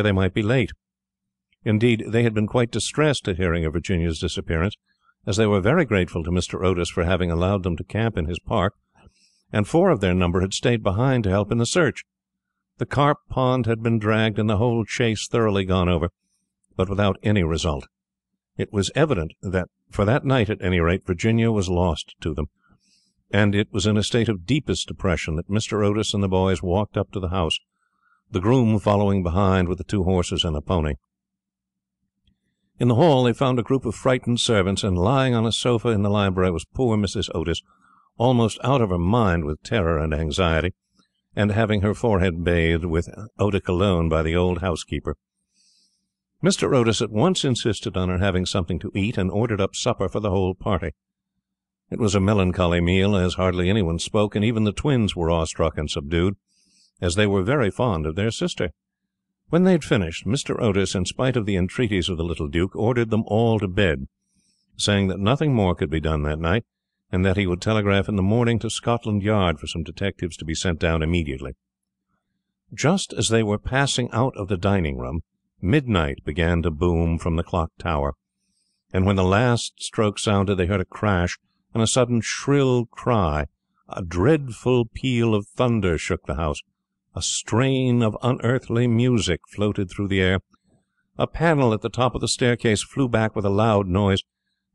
they might be late. Indeed, they had been quite distressed at hearing of Virginia's disappearance, as they were very grateful to Mr. Otis for having allowed them to camp in his park, and 4 of their number had stayed behind to help in the search. The carp pond had been dragged and the whole chase thoroughly gone over, but without any result. It was evident that, for that night at any rate, Virginia was lost to them, and it was in a state of deepest depression that Mr. Otis and the boys walked up to the house, the groom following behind with the 2 horses and a pony. In the hall they found a group of frightened servants, and lying on a sofa in the library was poor Mrs. Otis, almost out of her mind with terror and anxiety, and having her forehead bathed with eau de cologne by the old housekeeper. Mr. Otis at once insisted on her having something to eat, and ordered up supper for the whole party. It was a melancholy meal, as hardly anyone spoke, and even the twins were awestruck and subdued, as they were very fond of their sister. When they had finished, Mr. Otis, in spite of the entreaties of the little Duke, ordered them all to bed, saying that nothing more could be done that night, and that he would telegraph in the morning to Scotland Yard for some detectives to be sent down immediately. Just as they were passing out of the dining-room, midnight began to boom from the clock tower, and when the last stroke sounded they heard a crash and a sudden shrill cry. A dreadful peal of thunder shook the house. A strain of unearthly music floated through the air. A panel at the top of the staircase flew back with a loud noise,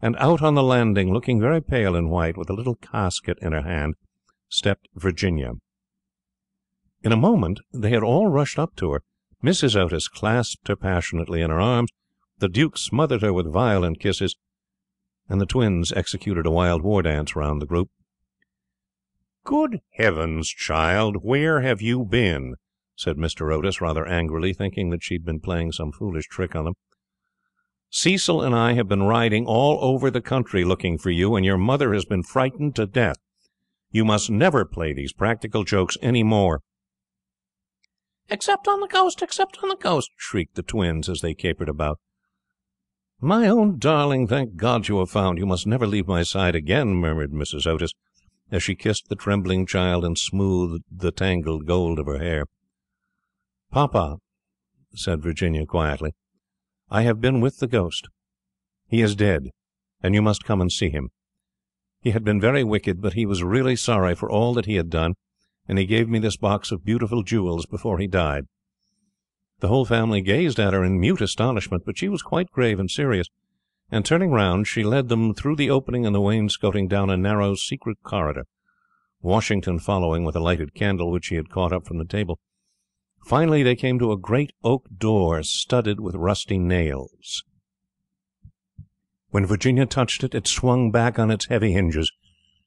and out on the landing, looking very pale and white, with a little casket in her hand, stepped Virginia. In a moment they had all rushed up to her. Mrs. Otis clasped her passionately in her arms, the Duke smothered her with violent kisses, and the twins executed a wild war dance round the group. "Good heavens, child, where have you been?" said Mr. Otis, rather angrily, thinking that she had been playing some foolish trick on them. "Cecil and I have been riding all over the country looking for you, and your mother has been frightened to death. You must never play these practical jokes any more." "Except on the coast, except on the coast," shrieked the twins as they capered about. "My own darling, thank God you are found. You must never leave my side again," murmured Mrs. Otis, as she kissed the trembling child and smoothed the tangled gold of her hair. "Papa," said Virginia quietly, "I have been with the ghost. He is dead, and you must come and see him. He had been very wicked, but he was really sorry for all that he had done, and he gave me this box of beautiful jewels before he died." The whole family gazed at her in mute astonishment, but she was quite grave and serious, and turning round she led them through the opening in the wainscoting down a narrow secret corridor, Washington following with a lighted candle which he had caught up from the table. Finally they came to a great oak door studded with rusty nails. When Virginia touched it, it swung back on its heavy hinges,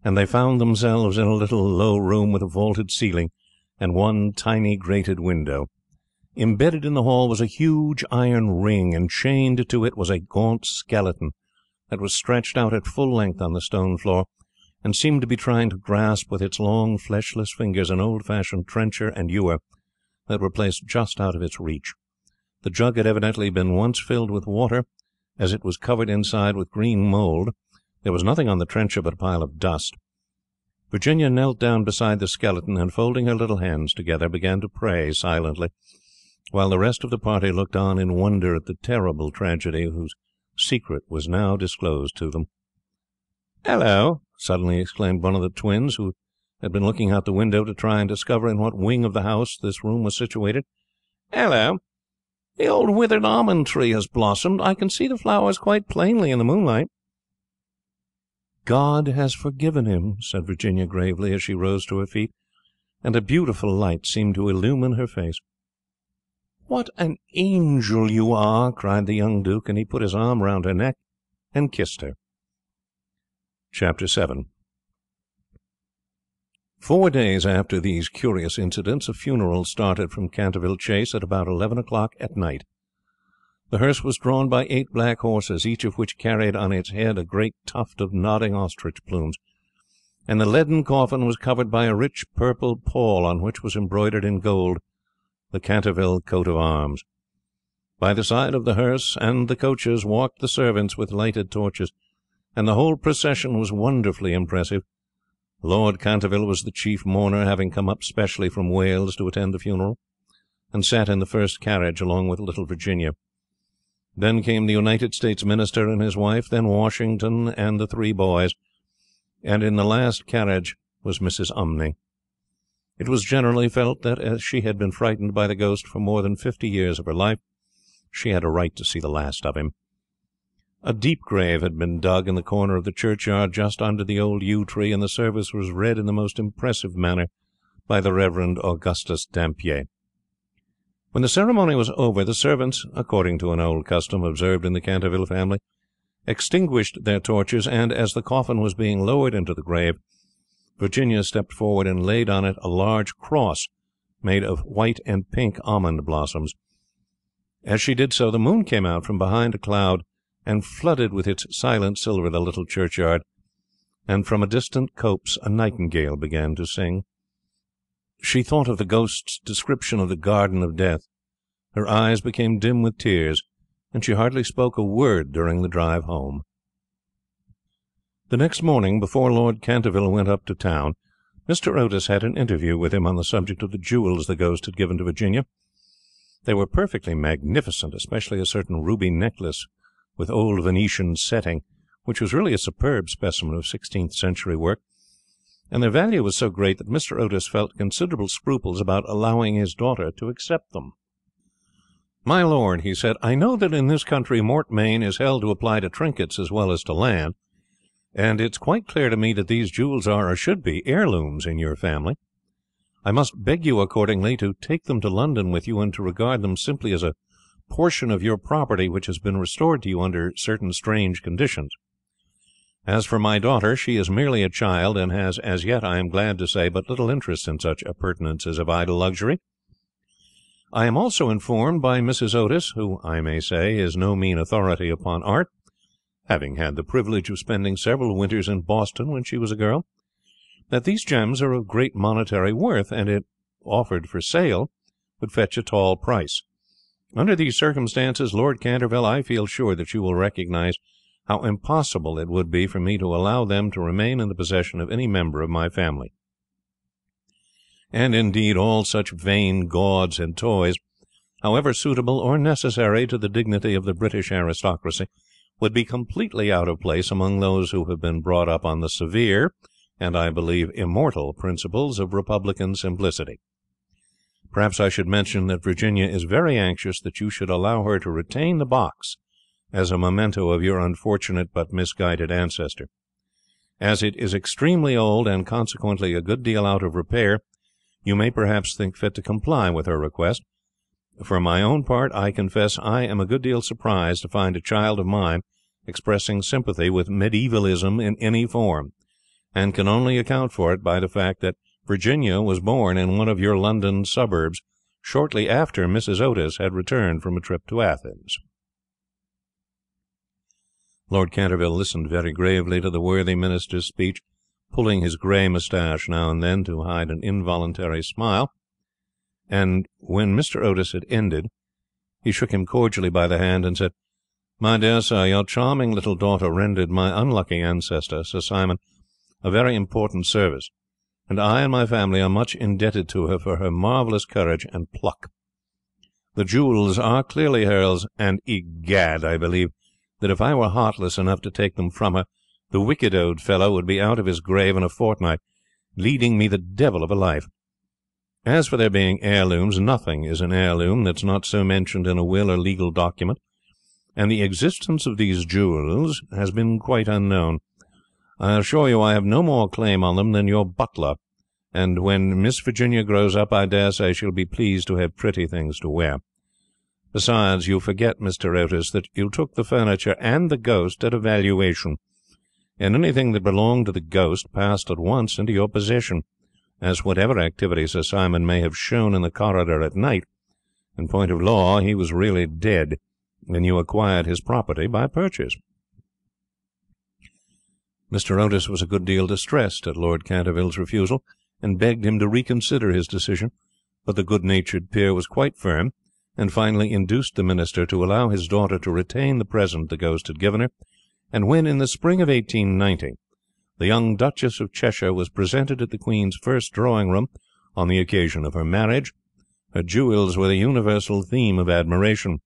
and they found themselves in a little low room with a vaulted ceiling and one tiny grated window. Embedded in the hall was a huge iron ring, and chained to it was a gaunt skeleton that was stretched out at full length on the stone floor, and seemed to be trying to grasp with its long fleshless fingers an old-fashioned trencher and ewer that were placed just out of its reach. The jug had evidently been once filled with water, as it was covered inside with green mould. There was nothing on the trencher but a pile of dust. Virginia knelt down beside the skeleton, and folding her little hands together began to pray silently, while the rest of the party looked on in wonder at the terrible tragedy whose secret was now disclosed to them. "Hello!" suddenly exclaimed one of the twins, who had been looking out the window to try and discover in what wing of the house this room was situated. "Hello! The old withered almond tree has blossomed. I can see the flowers quite plainly in the moonlight." "God has forgiven him," said Virginia gravely, as she rose to her feet, and a beautiful light seemed to illumine her face. "What an angel you are!" cried the young Duke, and he put his arm round her neck and kissed her. Chapter 7. 4 days after these curious incidents, a funeral started from Canterville Chase at about 11 o'clock at night. The hearse was drawn by 8 black horses, each of which carried on its head a great tuft of nodding ostrich plumes, and the leaden coffin was covered by a rich purple pall on which was embroidered in gold the Canterville coat of arms. By the side of the hearse and the coaches walked the servants with lighted torches, and the whole procession was wonderfully impressive. Lord Canterville was the chief mourner, having come up specially from Wales to attend the funeral. and sat in the first carriage along with little Virginia. Then came the United States Minister and his wife, then Washington and the 3 boys, and in the last carriage was Mrs. Umney. It was generally felt that, as she had been frightened by the ghost for more than 50 years of her life, she had a right to see the last of him. A deep grave had been dug in the corner of the churchyard just under the old yew tree, and the service was read in the most impressive manner by the Reverend Augustus Dampier. When the ceremony was over, the servants, according to an old custom observed in the Canterville family, extinguished their torches, and, as the coffin was being lowered into the grave, Virginia stepped forward and laid on it a large cross made of white and pink almond blossoms. As she did so, the moon came out from behind a cloud and flooded with its silent silver the little churchyard, and from a distant copse a nightingale began to sing. She thought of the ghost's description of the Garden of Death. Her eyes became dim with tears, and she hardly spoke a word during the drive home. The next morning, before Lord Canterville went up to town, Mr. Otis had an interview with him on the subject of the jewels the ghost had given to Virginia. They were perfectly magnificent, especially a certain ruby necklace with old Venetian setting, which was really a superb specimen of 16th-century work, and their value was so great that Mr. Otis felt considerable scruples about allowing his daughter to accept them. "My lord," he said, "I know that in this country mortmain is held to apply to trinkets as well as to land, and it's quite clear to me that these jewels are, or should be, heirlooms in your family. I must beg you accordingly to take them to London with you, and to regard them simply as a portion of your property which has been restored to you under certain strange conditions. As for my daughter, she is merely a child, and has as yet, I am glad to say, but little interest in such appurtenances of idle luxury. I am also informed by Mrs. Otis, who, I may say, is no mean authority upon art, having had the privilege of spending several winters in Boston when she was a girl, that these gems are of great monetary worth, and if offered for sale would fetch a tall price. Under these circumstances, Lord Canterville, I feel sure that you will recognize how impossible it would be for me to allow them to remain in the possession of any member of my family. And indeed all such vain gauds and toys, however suitable or necessary to the dignity of the British aristocracy, would be completely out of place among those who have been brought up on the severe, and I believe immortal, principles of republican simplicity. Perhaps I should mention that Virginia is very anxious that you should allow her to retain the box as a memento of your unfortunate but misguided ancestor. As it is extremely old, and consequently a good deal out of repair, you may perhaps think fit to comply with her request. For my own part, I confess I am a good deal surprised to find a child of mine expressing sympathy with medievalism in any form, and can only account for it by the fact that Virginia was born in one of your London suburbs shortly after Mrs. Otis had returned from a trip to Athens." Lord Canterville listened very gravely to the worthy minister's speech, pulling his grey moustache now and then to hide an involuntary smile, and when Mr. Otis had ended, he shook him cordially by the hand and said, "My dear sir, your charming little daughter rendered my unlucky ancestor, Sir Simon, a very important service, and I and my family are much indebted to her for her marvellous courage and pluck. The jewels are clearly hers, and, egad, I believe that if I were heartless enough to take them from her, the wicked old fellow would be out of his grave in a fortnight, leading me the devil of a life. As for their being heirlooms, nothing is an heirloom that's not so mentioned in a will or legal document, and the existence of these jewels has been quite unknown. I assure you I have no more claim on them than your butler, and when Miss Virginia grows up I dare say she'll be pleased to have pretty things to wear. Besides, you forget, Mr. Otis, that you took the furniture and the ghost at a valuation, and anything that belonged to the ghost passed at once into your possession, as whatever activity Sir Simon may have shown in the corridor at night, in point of law he was really dead, and you acquired his property by purchase." Mr. Otis was a good deal distressed at Lord Canterville's refusal, and begged him to reconsider his decision, but the good-natured peer was quite firm, and finally induced the minister to allow his daughter to retain the present the ghost had given her, and when, in the spring of 1890, the young Duchess of Cheshire was presented at the Queen's first drawing-room on the occasion of her marriage, Her jewels were the universal theme of admiration.